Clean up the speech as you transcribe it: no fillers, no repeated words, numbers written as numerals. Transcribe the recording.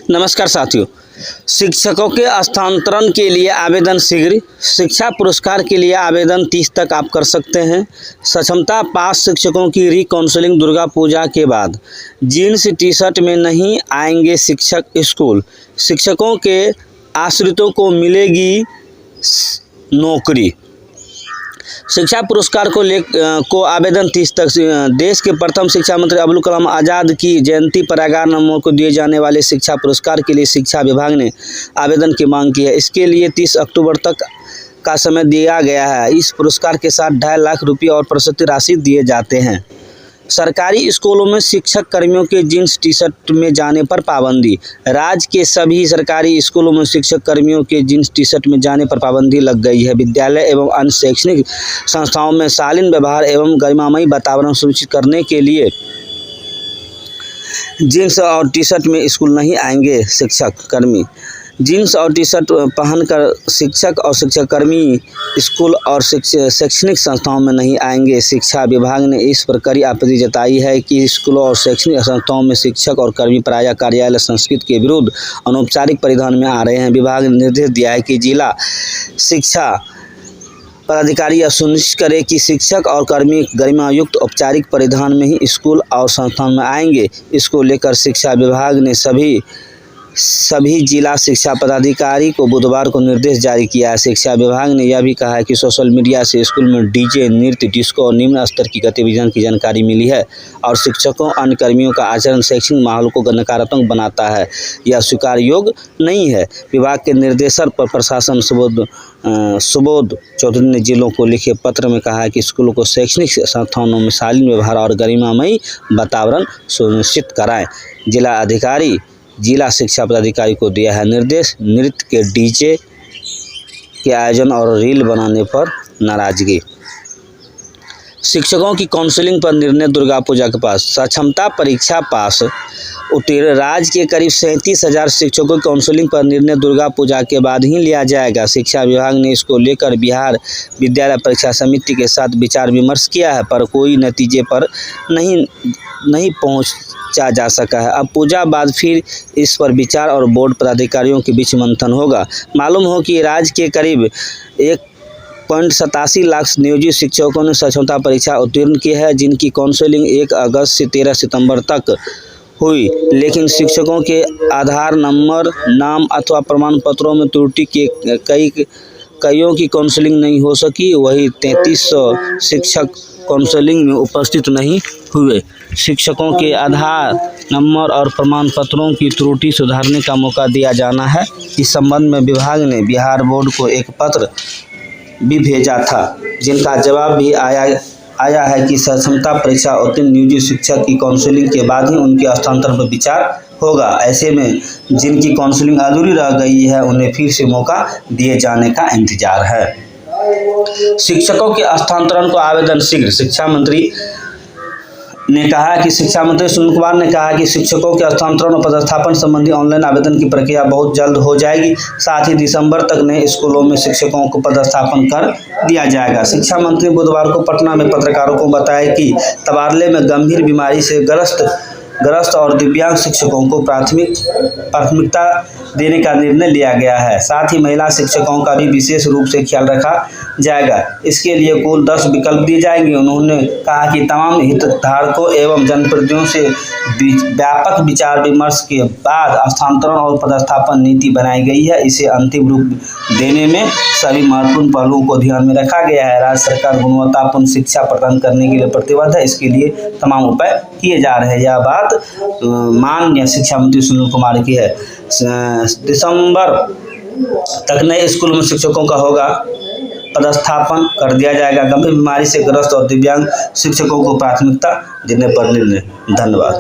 नमस्कार साथियों, शिक्षकों के स्थानांतरण के लिए आवेदन शीघ्र। शिक्षा पुरस्कार के लिए आवेदन 30 तक आप कर सकते हैं। सक्षमता पास शिक्षकों की री-काउंसलिंग दुर्गा पूजा के बाद। जीन्स टी शर्ट में नहीं आएंगे शिक्षक स्कूल। शिक्षकों के आश्रितों को मिलेगी नौकरी। शिक्षा पुरस्कार को आवेदन 30 तक। देश के प्रथम शिक्षा मंत्री अब्दुल कलाम आज़ाद की जयंती पर 11 नवंबर को दिए जाने वाले शिक्षा पुरस्कार के लिए शिक्षा विभाग ने आवेदन की मांग की है। इसके लिए 30 अक्टूबर तक का समय दिया गया है। इस पुरस्कार के साथ 2.5 लाख रुपये और प्रशस्ति राशि दिए जाते हैं। सरकारी स्कूलों में शिक्षक कर्मियों के जीन्स टी शर्ट में जाने पर पाबंदी। राज्य के सभी सरकारी स्कूलों में शिक्षक कर्मियों के जीन्स टी शर्ट में जाने पर पाबंदी लग गई है। विद्यालय एवं अन्य शैक्षणिक संस्थाओं में शालीन व्यवहार एवं गरिमामयी वातावरण सुनिश्चित करने के लिए जीन्स और टी शर्ट में स्कूल नहीं आएंगे शिक्षक कर्मी। जीन्स और टी शर्ट पहनकर शिक्षक और शिक्षाकर्मी स्कूल और शैक्षणिक संस्थाओं में नहीं आएंगे। शिक्षा विभाग ने इस पर कड़ी आपत्ति जताई है कि स्कूलों और शैक्षणिक संस्थाओं में शिक्षक और कर्मी प्रायः कार्यालय संस्कृति के विरुद्ध अनौपचारिक परिधान में आ रहे हैं। विभाग ने निर्देश दिया है कि जिला शिक्षा पदाधिकारी यह सुनिश्चित करे कि शिक्षक और कर्मी गरिमायुक्त औपचारिक परिधान में ही स्कूल और संस्थान में आएंगे। इसको लेकर शिक्षा विभाग ने सभी जिला शिक्षा पदाधिकारी को बुधवार को निर्देश जारी किया है। शिक्षा विभाग ने यह भी कहा है कि सोशल मीडिया से स्कूल में डीजे, नृत्य, डिस्को और निम्न स्तर की गतिविधियों की जानकारी मिली है और शिक्षकों अन्य कर्मियों का आचरण शैक्षणिक माहौल को नकारात्मक बनाता है। यह स्वीकार योग्य नहीं है। विभाग के निर्देशन पर प्रशासन सुबोध चौधरी ने जिलों को लिखे पत्र में कहा है कि स्कूलों को शैक्षणिक संस्थानों में शालीन व्यवहार और गरिमामयी वातावरण सुनिश्चित कराएं। जिला शिक्षा पदाधिकारी को दिया है निर्देश। नृत्य के डीजे के आयोजन और रील बनाने पर नाराजगी। शिक्षकों की काउंसलिंग पर निर्णय दुर्गा पूजा के पास। सक्षमता परीक्षा पास उत्तीर्ण राज्य के करीब 37,000 शिक्षकों की काउंसलिंग पर निर्णय दुर्गा पूजा के बाद ही लिया जाएगा। शिक्षा विभाग ने इसको लेकर बिहार विद्यालय परीक्षा समिति के साथ विचार विमर्श किया है, पर कोई नतीजे पर नहीं पहुंचा जा सका है। अब पूजा बाद फिर इस पर विचार और बोर्ड पदाधिकारियों के बीच मंथन होगा। मालूम हो कि राज्य के करीब 1.87 लाख नियोजित शिक्षकों ने सक्षमता परीक्षा उत्तीर्ण की है, जिनकी काउंसलिंग 1 अगस्त से 13 सितंबर तक हुई। लेकिन शिक्षकों के आधार नंबर, नाम अथवा प्रमाण पत्रों में त्रुटि के कईयों की काउंसलिंग नहीं हो सकी। वही 3300 शिक्षक काउंसलिंग में उपस्थित नहीं हुए। शिक्षकों के आधार नंबर और प्रमाण पत्रों की त्रुटि सुधारने का मौका दिया जाना है। इस संबंध में विभाग ने बिहार बोर्ड को एक पत्र भी भेजा था, जिनका जवाब भी आया है कि सक्षमता परीक्षा उत्तीर्ण नियोजित शिक्षक की काउंसलिंग के बाद ही उनके स्थानांतरण पर विचार होगा। ऐसे में जिनकी काउंसलिंग अधूरी रह गई है, उन्हें फिर से मौका दिए जाने का इंतजार है। शिक्षकों के स्थानांतरण को आवेदन शीघ्र। शिक्षा मंत्री सुनील कुमार ने कहा कि शिक्षकों के स्थानांतरण और पदस्थापन संबंधी ऑनलाइन आवेदन की प्रक्रिया बहुत जल्द हो जाएगी। साथ ही दिसंबर तक नए स्कूलों में शिक्षकों को पदस्थापन कर दिया जाएगा। शिक्षा मंत्री बुधवार को पटना में पत्रकारों को बताया कि तबादले में गंभीर बीमारी से ग्रस्त और दिव्यांग शिक्षकों को प्राथमिकता देने का निर्णय लिया गया है। साथ ही महिला शिक्षकों का भी विशेष रूप से ख्याल रखा जाएगा। इसके लिए कुल 10 विकल्प दिए जाएंगे। उन्होंने कहा कि तमाम हितधारकों एवं जनप्रतिनिधियों से व्यापक विचार विमर्श के बाद स्थानांतरण और पदस्थापन नीति बनाई गई है। इसे अंतिम रूप देने में सभी महत्वपूर्ण पहलुओं को ध्यान में रखा गया है। राज्य सरकार गुणवत्तापूर्ण शिक्षा प्रदान करने के लिए प्रतिबद्ध है। इसके लिए तमाम उपाय किए जा रहे हैं। यह बात माननीय शिक्षा मंत्री सुनील कुमार की है। दिसंबर तक नए स्कूल में शिक्षकों का होगा पदस्थापन कर दिया जाएगा। गंभीर बीमारी से ग्रस्त और दिव्यांग शिक्षकों को प्राथमिकता देने पर निर्णय। धन्यवाद।